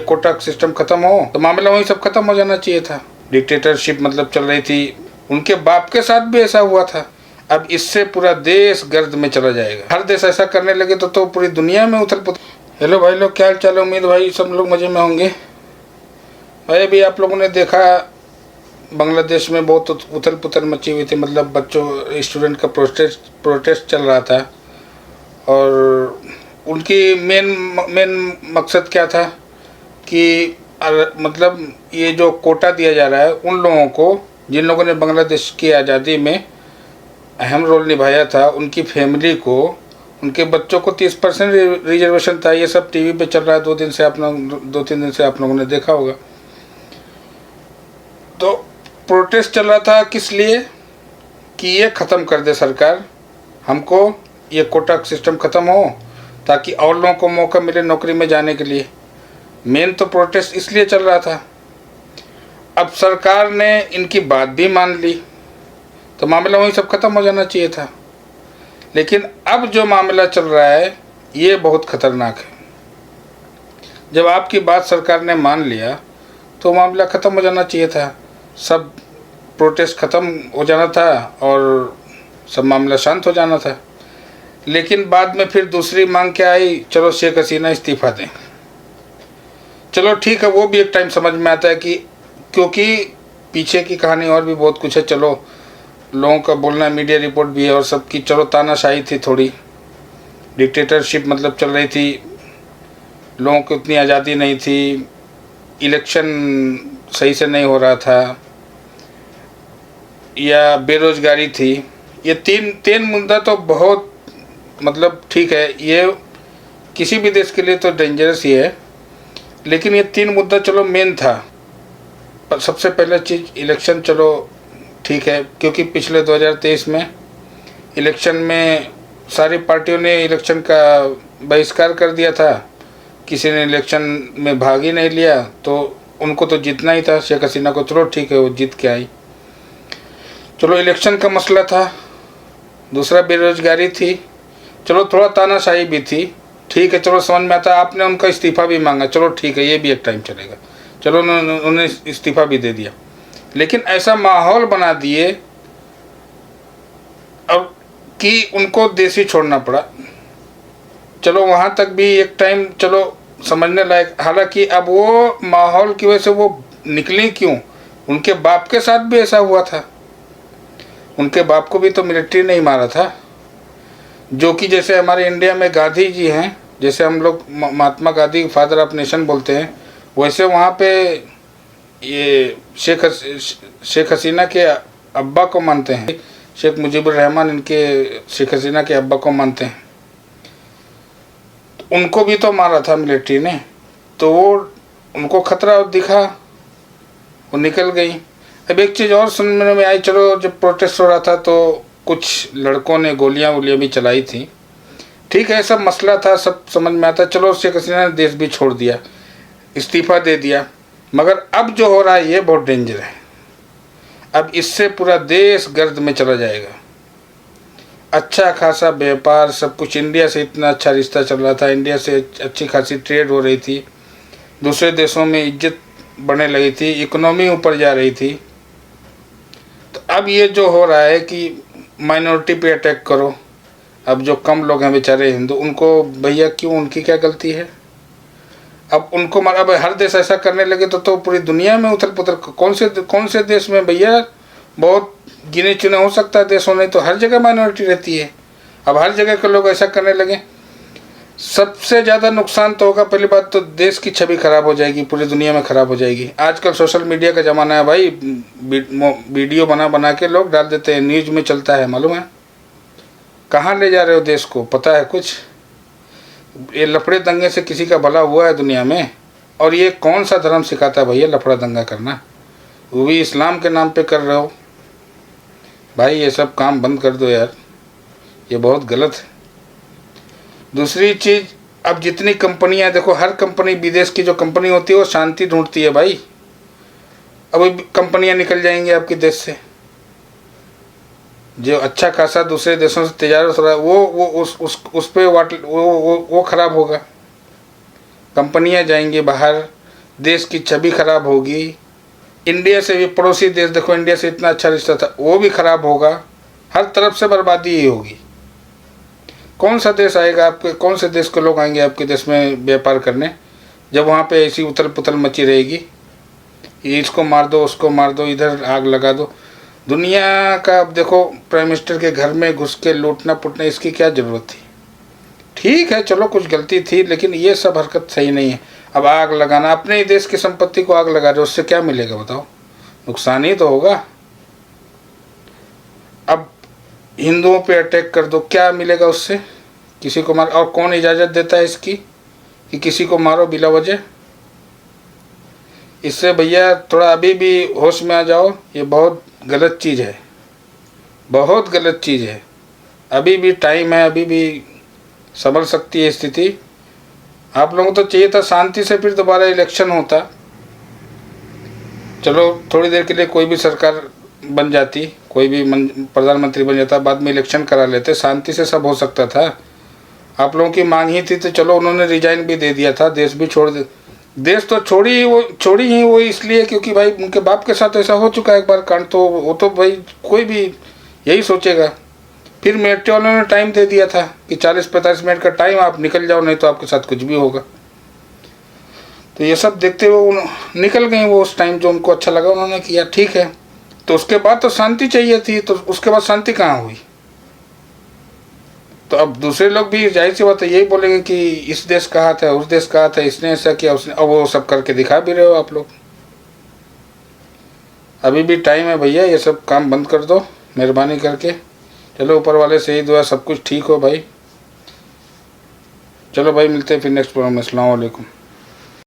Quota system खत्म हो तो मामला वहीं सब खत्म हो जाना चाहिए था। डिक्टेटरशिप मतलब चल रही थी, उनके बाप के साथ भी ऐसा हुआ था। अब इससे पूरा देश गर्द में चला जाएगा। हर देश ऐसा करने लगे तो पूरी दुनिया में उथल पुथल। हेलो भाई लोग, क्या हाल चाल है? उम्मीद भाई सब लोग मज़े में होंगे। भाई अभी आप लोगों ने देखा बांग्लादेश में बहुत उथल पुथल मची हुई थी, मतलब बच्चों स्टूडेंट का प्रोटेस्ट चल रहा था। और उनकी मेन मकसद क्या था कि मतलब ये जो कोटा दिया जा रहा है उन लोगों को जिन लोगों ने बांग्लादेश की आज़ादी में अहम रोल निभाया था, उनकी फैमिली को, उनके बच्चों को 30% रिजर्वेशन था। ये सब टीवी पे चल रहा है 2 दिन से, दो तीन दिन से आप लोगों ने देखा होगा। तो प्रोटेस्ट चल रहा था किस लिए कि ये ख़त्म कर दे सरकार, हमको ये कोटा सिस्टम ख़त्म हो ताकि और लोगों को मौका मिले नौकरी में जाने के लिए। मेन तो प्रोटेस्ट इसलिए चल रहा था। अब सरकार ने इनकी बात भी मान ली तो मामला वहीं सब ख़त्म हो जाना चाहिए था। लेकिन अब जो मामला चल रहा है ये बहुत ख़तरनाक है। जब आपकी बात सरकार ने मान लिया तो मामला ख़त्म हो जाना चाहिए था, सब प्रोटेस्ट ख़त्म हो जाना था और सब मामला शांत हो जाना था। लेकिन बाद में फिर दूसरी मांग क्या आई, चलो शेख हसीना इस्तीफ़ा दें। चलो ठीक है, वो भी एक टाइम समझ में आता है कि क्योंकि पीछे की कहानी और भी बहुत कुछ है। चलो लोगों का बोलना, मीडिया रिपोर्ट भी है और सब की, चलो तानाशाही थी, थोड़ी डिक्टेटरशिप मतलब चल रही थी, लोगों को उतनी आज़ादी नहीं थी, इलेक्शन सही से नहीं हो रहा था, या बेरोज़गारी थी। ये तीन मुद्दा तो बहुत मतलब ठीक है, ये किसी भी देश के लिए तो डेंजरस ही है। लेकिन ये 3 मुद्दा चलो मेन था। सबसे पहला चीज़ इलेक्शन, चलो ठीक है, क्योंकि पिछले 2023 में इलेक्शन में सारी पार्टियों ने इलेक्शन का बहिष्कार कर दिया था, किसी ने इलेक्शन में भाग ही नहीं लिया, तो उनको तो जीतना ही था शेख हसीना को। चलो ठीक है, वो जीत के आई। चलो इलेक्शन का मसला था। दूसरा बेरोजगारी थी, चलो थोड़ा तानाशाही भी थी, ठीक है, चलो समझ में आता। आपने उनका इस्तीफ़ा भी मांगा, चलो ठीक है, ये भी एक टाइम चलेगा, चलो उन्होंने इस्तीफ़ा भी दे दिया। लेकिन ऐसा माहौल बना दिए अब कि उनको देश ही छोड़ना पड़ा। चलो वहाँ तक भी एक टाइम चलो समझने लायक। हालांकि अब वो माहौल की वजह से वो निकली क्यों, उनके बाप के साथ भी ऐसा हुआ था। उनके बाप को भी तो मिलिट्री नहीं मारा था, जो कि जैसे हमारे इंडिया में गांधी जी हैं, जैसे हम लोग Mahatma Gandhi father of nation बोलते हैं, वैसे वहाँ पे ये शेख हसीना के अब्बा को मानते हैं, शेख मुजीबुर रहमान इनके शेख हसीना के अब्बा को मानते हैं। तो उनको भी तो मारा था मिलिट्री ने, तो वो उनको खतरा दिखा, वो निकल गई। अब एक चीज़ और सुनने में आई, चलो जब प्रोटेस्ट हो रहा था तो कुछ लड़कों ने गोलियां भी चलाई थी, ठीक है, सब मसला था, सब समझ में आता। चलो शेख हसीना ने देश भी छोड़ दिया, इस्तीफ़ा दे दिया। मगर अब जो हो रहा है ये बहुत डेंजर है। अब इससे पूरा देश गर्द में चला जाएगा। अच्छा खासा व्यापार, सब कुछ, इंडिया से इतना अच्छा रिश्ता चल रहा था, इंडिया से अच्छी खासी ट्रेड हो रही थी, दूसरे देशों में इज्जत बढ़ने लगी थी, इकोनॉमी ऊपर जा रही थी। तो अब ये जो हो रहा है कि माइनॉरिटी पे अटैक करो, अब जो कम लोग हैं बेचारे हिंदू, उनको भैया क्यों, उनकी क्या गलती है? अब उनको अब हर देश ऐसा करने लगे तो पूरी दुनिया में उथल पुथल। कौन से देश में भैया, बहुत गिने चुने हो सकता है देशों, नहीं तो हर जगह माइनॉरिटी रहती है। अब हर जगह के लोग ऐसा करने लगे, सबसे ज़्यादा नुकसान तो होगा। पहली बात तो देश की छवि खराब हो जाएगी, पूरी दुनिया में खराब हो जाएगी। आजकल सोशल मीडिया का ज़माना है भाई, वीडियो बना के लोग डाल देते हैं, न्यूज़ में चलता है, मालूम है? कहाँ ले जा रहे हो देश को, पता है कुछ? ये लफड़े दंगे से किसी का भला हुआ है दुनिया में? और ये कौन सा धर्म सिखाता है भैया लफड़ा दंगा करना? वो भी इस्लाम के नाम पे कर रहे हो भाई, ये सब काम बंद कर दो यार, ये बहुत गलत है। दूसरी चीज़, अब जितनी कंपनियां देखो, हर कंपनी, विदेश की जो कंपनी होती है वो शांति ढूंढती है भाई। अब कंपनियां निकल जाएंगी आपके देश से, जो अच्छा खासा दूसरे देशों से तजारत हो रहा है वो उस पे वो खराब होगा। कंपनियां जाएंगी बाहर, देश की छवि खराब होगी, इंडिया से भी, पड़ोसी देश देखो, इंडिया से इतना अच्छा रिश्ता था वो भी खराब होगा, हर तरफ से बर्बादी ही होगी। कौन सा देश आएगा आपके, कौन से देश के लोग आएंगे आपके देश में व्यापार करने, जब वहाँ पे ऐसी उथल पुथल मची रहेगी, इसको मार दो उसको मार दो, इधर आग लगा दो। दुनिया का अब देखो, प्राइम मिनिस्टर के घर में घुस के लूटना पुटना, इसकी क्या ज़रूरत थी? ठीक है चलो कुछ गलती थी, लेकिन ये सब हरकत सही नहीं है। अब आग लगाना, अपने ही देश की संपत्ति को आग लगा रहे हो, उससे क्या मिलेगा बताओ? नुकसान ही तो होगा। अब हिंदुओं पे अटैक कर दो, क्या मिलेगा उससे? किसी को मार, और कौन इजाज़त देता है इसकी कि किसी को मारो बिला वजह? इससे भैया थोड़ा अभी भी होश में आ जाओ, ये बहुत गलत चीज़ है, बहुत गलत चीज़ है। अभी भी टाइम है, अभी भी संभल सकती है स्थिति। आप लोगों को तो चाहिए था शांति से फिर दोबारा इलेक्शन होता, चलो थोड़ी देर के लिए कोई भी सरकार बन जाती, कोई भी प्रधानमंत्री बन जाता, बाद में इलेक्शन करा लेते, शांति से सब हो सकता था। आप लोगों की मांग ही थी तो चलो उन्होंने रिजाइन भी दे दिया था, देश भी छोड़ दे, देश तो छोड़ी ही वो इसलिए क्योंकि भाई उनके बाप के साथ ऐसा हो चुका है एक बार कांड, तो वो तो भाई कोई भी यही सोचेगा। फिर मेट्रो वालों ने टाइम दे दिया था कि 40-45 मिनट का टाइम, आप निकल जाओ नहीं तो आपके साथ कुछ भी होगा। तो ये सब देखते हुए निकल गए वो, उस टाइम जो उनको अच्छा लगा उन्होंने किया, ठीक है। तो उसके बाद तो शांति चाहिए थी, तो उसके बाद शांति कहाँ हुई? तो अब दूसरे लोग भी जाहिर सी बात है यही बोलेंगे कि इस देश का हाथ है, उस देश का हाथ है, इसने ऐसा किया उसने, अब वो सब करके दिखा भी रहे हो आप लोग। अभी भी टाइम है भैया, ये सब काम बंद कर दो मेहरबानी करके। चलो ऊपर वाले से ही दुआ, सब कुछ ठीक हो भाई। चलो भाई मिलते हैं फिर नेक्स्ट प्रोग्राम में। अस्सलाम वालेकुम।